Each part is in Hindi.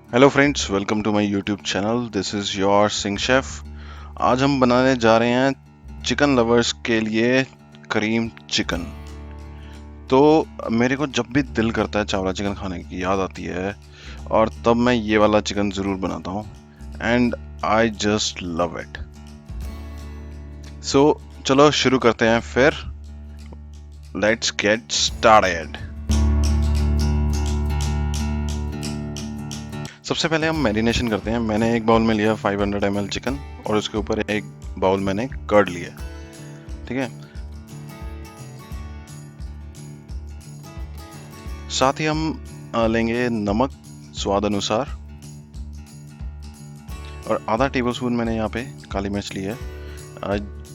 Hello friends, welcome to my YouTube channel. This is your Singh chef. आज हम बनाने जा रहे हैं चिकन लवर्स के लिए करीम चिकन। तो मेरे को जब भी दिल करता है चावला चिकन खाने की याद आती है, और तब मैं ये वाला चिकन ज़रूर बनाता हूँ। And I just love it. So चलो शुरू करते हैं फिर। Let's get started. सबसे पहले हम मैरिनेशन करते हैं। मैंने एक बाउल में लिया 500 ml चिकन, और उसके ऊपर एक बाउल मैंने कर्ड लिया। ठीक है। साथ ही हम लेंगे नमक स्वाद अनुसार, और आधा टेबल स्पून मैंने यहाँ पे काली मिर्च ली है।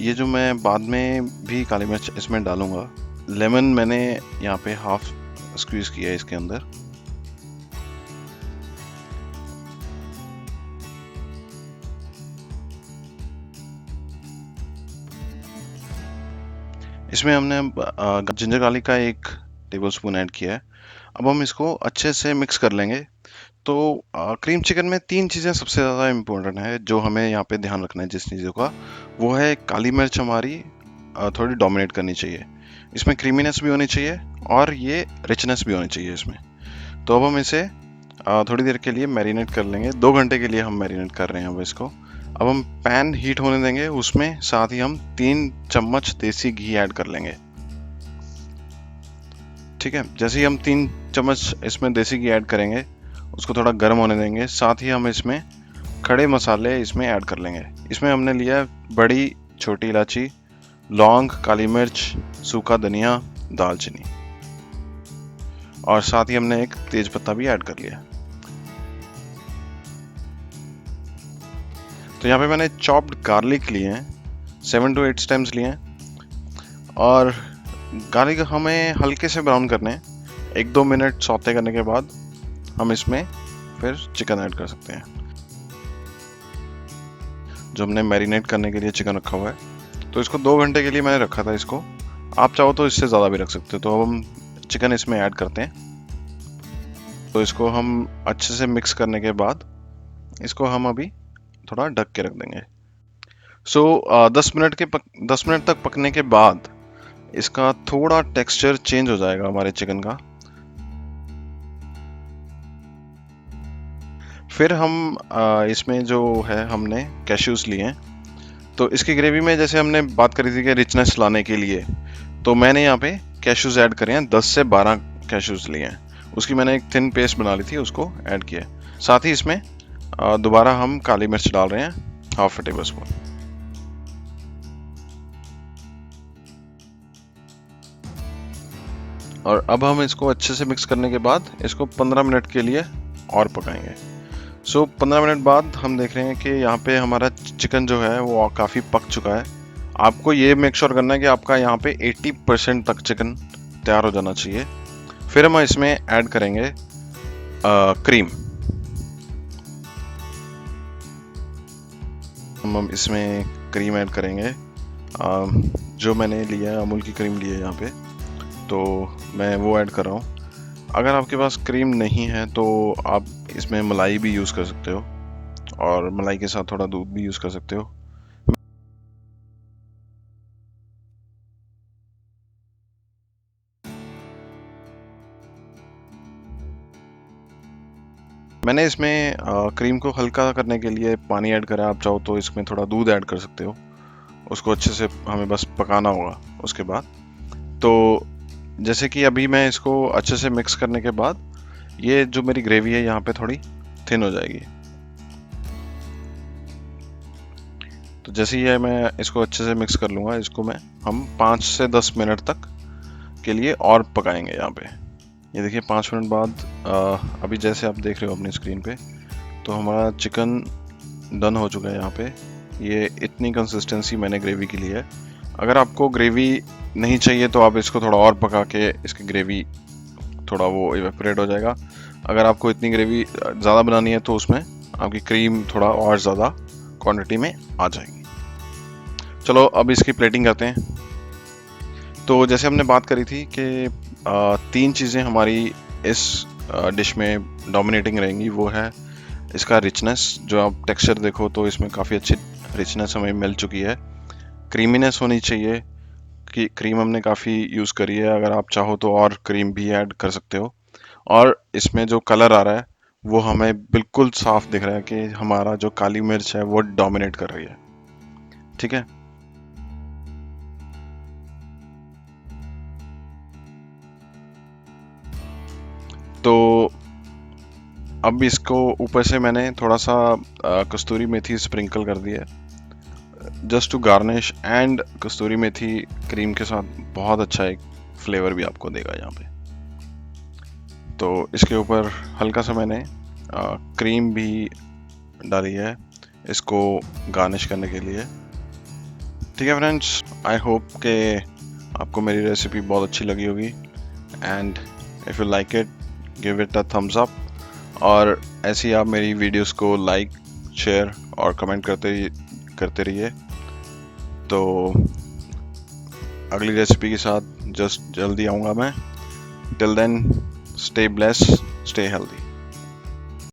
ये जो मैं बाद में भी काली मिर्च इसमें डालूंगा। लेमन मैंने यहाँ पे हाफ स्क्वीज किया है इसके अंदर। इसमें हमने जिंजर गार्लिक का एक टेबल स्पून ऐड किया है। अब हम इसको अच्छे से मिक्स कर लेंगे। तो क्रीम चिकन में तीन चीज़ें सबसे ज़्यादा इम्पोर्टेंट है जो हमें यहाँ पे ध्यान रखना है। जिस चीज़ों का वो है, काली मिर्च हमारी थोड़ी डोमिनेट करनी चाहिए। इसमें क्रीमीनेस भी होनी चाहिए और ये रिचनेस भी होनी चाहिए इसमें। तो अब हम इसे थोड़ी देर के लिए मैरिनेट कर लेंगे। 2 घंटे के लिए हम मैरिनेट कर रहे हैं अब इसको। अब हम पैन हीट होने देंगे, उसमें साथ ही हम 3 चम्मच देसी घी ऐड कर लेंगे। ठीक है। जैसे ही हम 3 चम्मच इसमें देसी घी ऐड करेंगे, उसको थोड़ा गर्म होने देंगे। साथ ही हम इसमें खड़े मसाले इसमें ऐड कर लेंगे। इसमें हमने लिया है बड़ी छोटी इलायची, लौंग, काली मिर्च, सूखा धनिया, दालचीनी, और साथ ही हमने एक तेज पत्ता भी ऐड कर लिया। तो यहाँ पे मैंने चॉप्ड गार्लिक लिए हैं, 7 to 8 स्टेम्स लिए हैं। और गार्लिक हमें हल्के से ब्राउन करने हैं। 1-2 मिनट सौते करने के बाद हम इसमें फिर चिकन ऐड कर सकते हैं, जो हमने मैरिनेट करने के लिए चिकन रखा हुआ है। तो इसको 2 घंटे के लिए मैंने रखा था इसको। आप चाहो तो इससे ज़्यादा भी रख सकते हो। तो अब हम चिकन इसमें ऐड करते हैं। तो इसको हम अच्छे से मिक्स करने के बाद इसको हम अभी थोड़ा ढक के रख देंगे। 10 मिनट तक पकने के बाद इसका थोड़ा टेक्सचर चेंज हो जाएगा हमारे चिकन का। फिर हम इसमें जो है हमने कैश्यूज लिए हैं। तो इसकी ग्रेवी में जैसे हमने बात करी थी कि रिचनेस लाने के लिए, तो मैंने यहाँ पे कैश्यूज ऐड करे हैं। 10 से 12 कैश्यूज लिए हैं। उसकी मैंने एक थिन पेस्ट बना ली थी, उसको ऐड किया। साथ ही इसमें दोबारा हम काली मिर्च डाल रहे हैं, हाफ a टेबल स्पून। और अब हम इसको अच्छे से मिक्स करने के बाद इसको 15 मिनट के लिए और पकाएंगे। 15 मिनट बाद हम देख रहे हैं कि यहाँ पे हमारा चिकन जो है वो काफ़ी पक चुका है। आपको ये मेक श्योर करना है कि आपका यहाँ पे 80% तक चिकन तैयार हो जाना चाहिए। फिर हम इसमें ऐड करेंगे क्रीम। हम इसमें क्रीम ऐड करेंगे। जो मैंने लिया है, अमूल की क्रीम ली है यहाँ पे, तो मैं वो ऐड कर रहा हूँ। अगर आपके पास क्रीम नहीं है तो आप इसमें मलाई भी यूज़ कर सकते हो, और मलाई के साथ थोड़ा दूध भी यूज़ कर सकते हो। मैंने इसमें क्रीम को हल्का करने के लिए पानी ऐड करा। आप चाहो तो इसमें थोड़ा दूध ऐड कर सकते हो। उसको अच्छे से हमें बस पकाना होगा उसके बाद। तो जैसे कि अभी मैं इसको अच्छे से मिक्स करने के बाद ये जो मेरी ग्रेवी है यहाँ पे थोड़ी थिन हो जाएगी। तो जैसे ही मैं इसको अच्छे से मिक्स कर लूँगा, इसको हम 5 से 10 मिनट तक के लिए और पकाएंगे यहाँ पे। ये देखिए 5 मिनट बाद अभी जैसे आप देख रहे हो अपनी स्क्रीन पे, तो हमारा चिकन डन हो चुका है यहाँ पे। ये इतनी कंसिस्टेंसी मैंने ग्रेवी की ली है। अगर आपको ग्रेवी नहीं चाहिए तो आप इसको थोड़ा और पका के इसकी ग्रेवी थोड़ा वो इवेपोरेट हो जाएगा। अगर आपको इतनी ग्रेवी ज़्यादा बनानी है तो उसमें आपकी क्रीम थोड़ा और ज़्यादा क्वांटिटी में आ जाएगी। चलो अब इसकी प्लेटिंग करते हैं। तो जैसे हमने बात करी थी कि 3 चीज़ें हमारी इस डिश में डोमिनेटिंग रहेंगी। वो है इसका रिचनेस, जो आप टेक्सचर देखो तो इसमें काफ़ी अच्छी रिचनेस हमें मिल चुकी है। क्रीमीनेस होनी चाहिए कि क्रीम हमने काफ़ी यूज़ करी है, अगर आप चाहो तो और क्रीम भी ऐड कर सकते हो। और इसमें जो कलर आ रहा है वो हमें बिल्कुल साफ दिख रहा है कि हमारा जो काली मिर्च है वो डोमिनेट कर रही है। ठीक है, तो अब इसको ऊपर से मैंने थोड़ा सा कस्तूरी मेथी स्प्रिंकल कर दी है, जस्ट टू गार्निश। एंड कस्तूरी मेथी क्रीम के साथ बहुत अच्छा एक फ्लेवर भी आपको देगा यहाँ पे। तो इसके ऊपर हल्का सा मैंने क्रीम भी डाली है इसको गार्निश करने के लिए। ठीक है फ्रेंड्स, आई होप कि आपको मेरी रेसिपी बहुत अच्छी लगी होगी। And if you like it, give it a thumbs up. और ऐसे ही आप मेरी वीडियोस को लाइक, शेयर और कमेंट करते रहिए। तो अगली रेसिपी के साथ जस्ट जल्दी आऊँगा मैं। Till then, stay blessed, stay healthy.